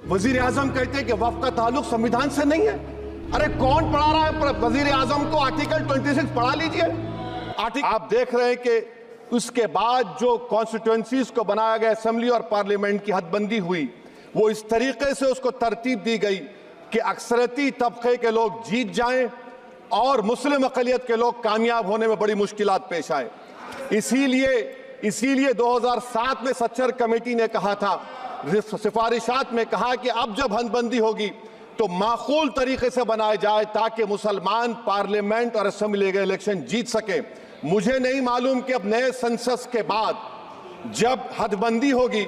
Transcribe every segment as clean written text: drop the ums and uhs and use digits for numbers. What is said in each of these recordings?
वजीर आजम कहते हैं कि वक्फ का ताल्लुक संविधान से नहीं है। अरे कौन पढ़ा रहा है वजीर आजम को? आर्टिकल 26 पढ़ा लीजिए। आप देख रहे हैं कि उसके बाद जो कॉन्स्टिट्यूएंसीज को बनाया गया, असेंबली और पार्लियामेंट की हदबंदी हुई, वो इस तरीके से उसको तरतीब दी गई कि अक्सरती तबके के लोग जीत जाएं और मुस्लिम अक़लियत के लोग कामयाब होने में बड़ी मुश्किलात पेश आए। इसीलिए 2007 में सच्चर कमेटी ने कहा था, सिफारिशात में कहा कि अब जब हदबंदी होगी तो माकूल तरीके से बनाया जाए ताकि मुसलमान पार्लियामेंट और असेंबली के इलेक्शन जीत सके। मुझे नहीं मालूम कि अब नए सेंसस के बाद जब हदबंदी होगी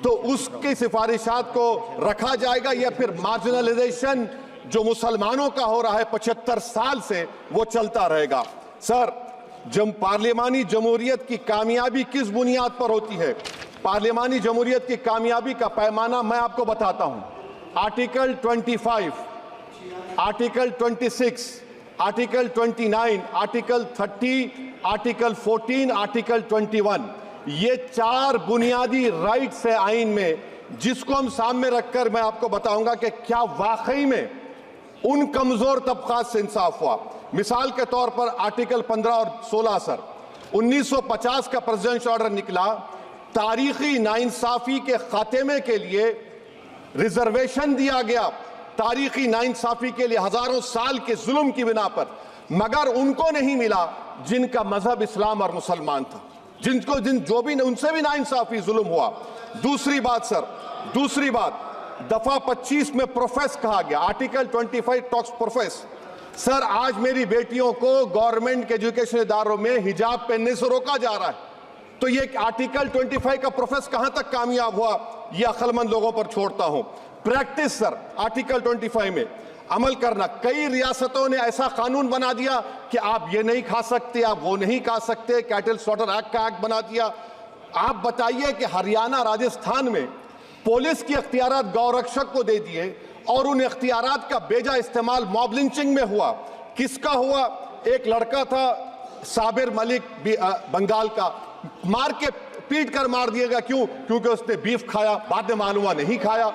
तो उसकी सिफारिशात को रखा जाएगा या फिर मार्जिनलाइजेशन जो मुसलमानों का हो रहा है 75 साल से, वो चलता रहेगा। सर, जब पार्लियामानी जमहूरियत की कामयाबी किस बुनियाद पर होती है? पार्लियामानी जमहूरियत की कामयाबी का पैमाना मैं आपको बताता हूं। Article 25, article 26, article 29, article 30, article 14, article 21, ये 4 बुनियादी राइट्स है आइन में, जिसको हम सामने रखकर मैं आपको बताऊंगा कि क्या वाकई में उन कमजोर तबकात से इंसाफ हुआ। मिसाल के तौर पर आर्टिकल 15 और 16 सर, 1950 का प्रेसिडेंशियल ऑर्डर निकला, तारीखी नाइंसाफी के खात्मे के लिए रिजर्वेशन दिया गया, तारीखी नाइंसाफी के लिए हजारों साल के जुल्म की बिना पर, मगर उनको नहीं मिला जिनका मजहब इस्लाम और मुसलमान था, जो भी उनसे भी नाइंसाफी जुल्म हुआ। दूसरी बात सर, दूसरी बात, दफा 25 में प्रोफेस कहा गया, आर्टिकल 25 टॉक्स प्रोफेस। सर, आज मेरी बेटियों को गवर्नमेंट के एजुकेशन इदारों में हिजाब पहनने से रोका जा रहा है, तो ये आर्टिकल 25 का प्रोफेस कहां तक कामयाब हुआ, ये अक्लमंद लोगों पर छोड़ता हूं। प्रैक्टिस सर, आर्टिकल 25 में अमल करना। कई रियासतों ने ऐसा कानून बना दिया कि आप ये नहीं खा सकते, आप वो नहीं खा सकते, कैटल स्लॉटर एक्ट का एक्ट बना दिया। आप बताइए कि हरियाणा, राजस्थान में पुलिस की अख्तियारात गौरक्षक को दे दिए और उन अख्तियारात का बेजा इस्तेमाल मॉब लिंचिंग में हुआ। किसका हुआ? एक लड़का था साबिर मलिक बंगाल का, मार के पीट कर मार दिया गया। क्यों? क्योंकि उसने बीफ खाया, बाद में मालूम हुआ नहीं खाया।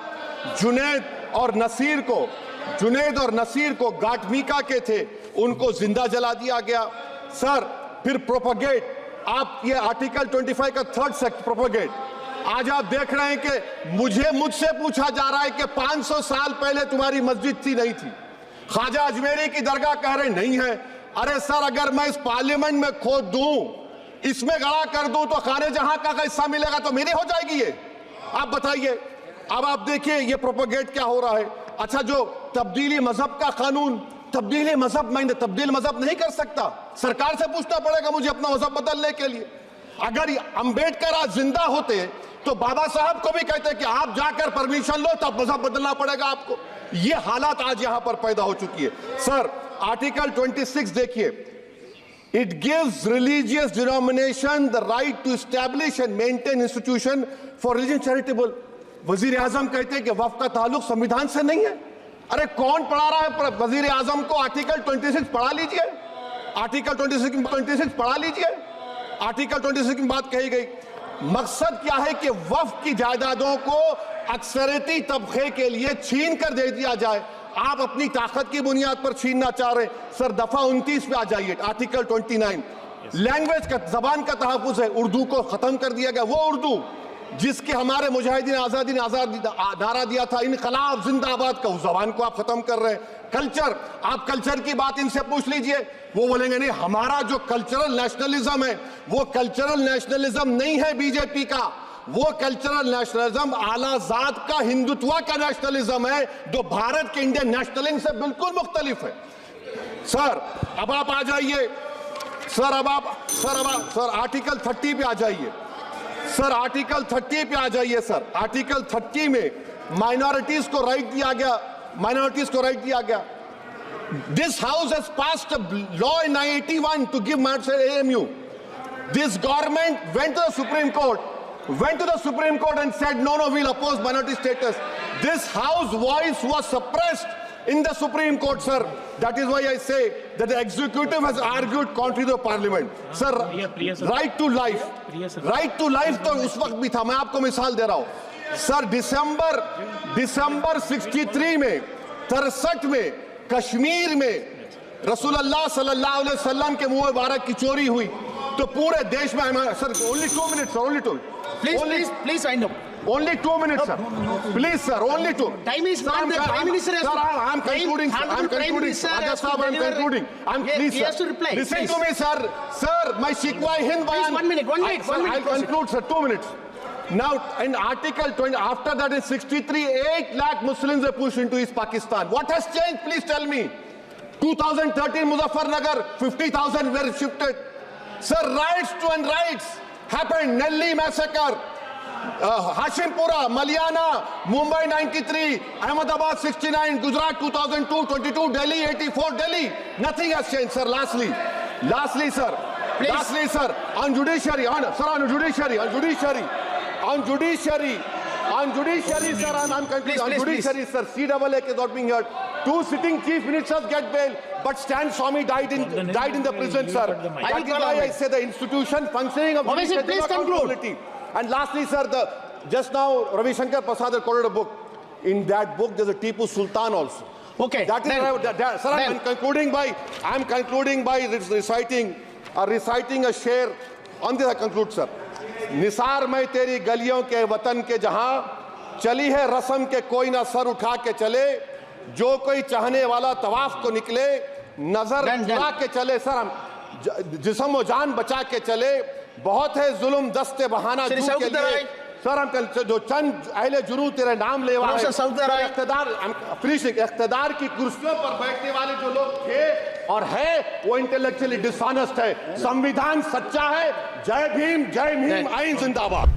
जुनैद और नसीर को गाटमीका के थे, उनको जिंदा जला दिया गया। सर, फिर प्रोपगेट, आप ये आर्टिकल 25 का 3rd सेक्शन प्रोपगेट, आज आप देख रहे हैं कि मुझसे पूछा जा रहा है कि 500 साल पहले तुम्हारी मस्जिद थी, नहीं थी। ख्वाजा अजमेरी की दरगाह कह रहे नहीं है। अरे सर, अगर मैं इस पार्लियामेंट में खोद दूं, इसमें गड़ा कर दूं, तो खाने जहां का हिस्सा मिलेगा तो मेरी हो जाएगी ये। आप बताइए। अब आप देखिए ये प्रोपगेट क्या हो रहा है। अच्छा, जो तब्दीली मजहब का कानून, तब्दीली मजहब, मैं तब्दील मजहब नहीं कर सकता, सरकार से पूछना पड़ेगा मुझे अपना मजहब बदलने के लिए। अगर अंबेडकर आज जिंदा होते तो बाबा साहब को भी कहते कि आप जाकर परमिशन लो, तब मजहब बदलना पड़ेगा आपको। ये हालात आज यहां पर पैदा हो चुकी है। सर, आर्टिकल 26 देखिए, it gives religious denomination the right to establish and maintain institution for religion charitable. वजीर आजम कहते हैं कि वक्फ का ताल्लुक संविधान से नहीं है। अरे कौन पढ़ा रहा है वजीर आजम को? आर्टिकल 26 पढ़ा लीजिए, आर्टिकल 26 पढ़ा लीजिए। आर्टिकल 26 की बात कही गई। मकसद क्या है कि वक्फ की जायदादों को अक्सरती तबके के लिए छीन कर दे दिया जाए। आप अपनी ताकत की बुनियाद पर छीनना चाह रहे हैं। सर, दफा 29 पे आ जाइए, आर्टिकल 29, लैंग्वेज का, जबान का तहफ्फुज़ है। उर्दू को खत्म कर दिया गया, वो उर्दू जिसके हमारे मुजाहिदीन आजादी ने नारा दिया था, इनकलाब जिंदाबाद का, उस जबान को आप खत्म कर रहे हैं। कल्चर, आप कल्चर की बात इनसे पूछ लीजिए, वो बोलेंगे नहीं, हमारा जो कल्चरल नेशनलिज्म है वो कल्चरल नेशनलिज्म नहीं है बीजेपी का, वो कल्चरल नेशनलिज्म आला जात का, हिंदुत्व का नेशनलिज्म है, जो भारत के इंडियन नेशनलिज्म से बिल्कुल मुख्तलिफ है। सर, अब आप आ जाइए, सर आर्टिकल 30 पे आ जाइए। सर, आर्टिकल 30 पे आ जाइए। सर, आर्टिकल 30 में माइनॉरिटीज को राइट दिया गया, This house has passed a law in 1981 to give minority AMU. This government went to the Supreme Court and said, no, we'll oppose minority status. This house voice was suppressed in the Supreme Court, sir. That is why I say that the executive has argued contrary to the parliament. Sir, right to life तो उस वक्त भी था। मैं आपको मिसाल दे रहा हूं, सर दिसंबर 63 में 63 में कश्मीर में रसूलुल्लाह सल्लल्लाहु अलैहि वसल्लम के मुंह मुबारक की चोरी हुई तो पूरे देश में sir only 2 minutes Please wind up. Only 2 minutes, sir. Please, sir. Only 2. Time is not there. Prime Minister has Sir, to- I'm concluding. Sir. I'm Honorable Prime concluding. Minister has Ajaz to Sahab, I'm deliver- concluding. Please, He has sir. to reply. Listen Please. to me, sir. Sir, my Shikwa Hind Bayan. Please, 1 minute, 1 minute, Sir, 1 minute, I'll conclude, sir. 2 minutes. Now, in Article 20, after that in 63, 8 lakh Muslims were pushed into East Pakistan. What has changed? Please tell me. 2013 Muzaffarnagar, 50,000 were shifted. Sir, riots to unrights happened. Nelli massacre. Hashimpura, Maliana, Mumbai 93, Ahmedabad 69, Gujarat 2002, 22, Delhi 84, Delhi. Nothing has changed, sir. Lastly, sir. Please. Lastly, sir. On judiciary, sir, on judiciary, sir. I'm concluding. Please, On please, judiciary, sir. CAA is not being heard. 2 sitting chief ministers get bail, but Stan Swamy died in the prison, sir. That is why I say the institution functioning of Obviously, judiciary please is not conclude. accountability. And lastly, sir, just now Ravi Shankar Prasad has quoted a book. In that book, there's a Tipu Sultan also. Okay. That is, sir, I'm concluding by reciting a share. On this I conclude, sir. Nisar में तेरी गलियों के वतन के जहां चली है रस्म के कोई ना सर उठा के चले जो कोई चाहने वाला तवाफ को निकले नजर उठा के चले सर हम जिस्म व जान बचा के चले बहुत है जुल्म दस्ते बहाना श्री जू के सऊद लिए सर हम जो चंद अहले जुनू तेरे नाम लेवा है इख्तिदार की कुर्सियों पर बैठने वाले जो लोग थे और है वो इंटेलेक्चुअली डिसऑनेस्ट है संविधान सच्चा है जय भीम आइन जिंदाबाद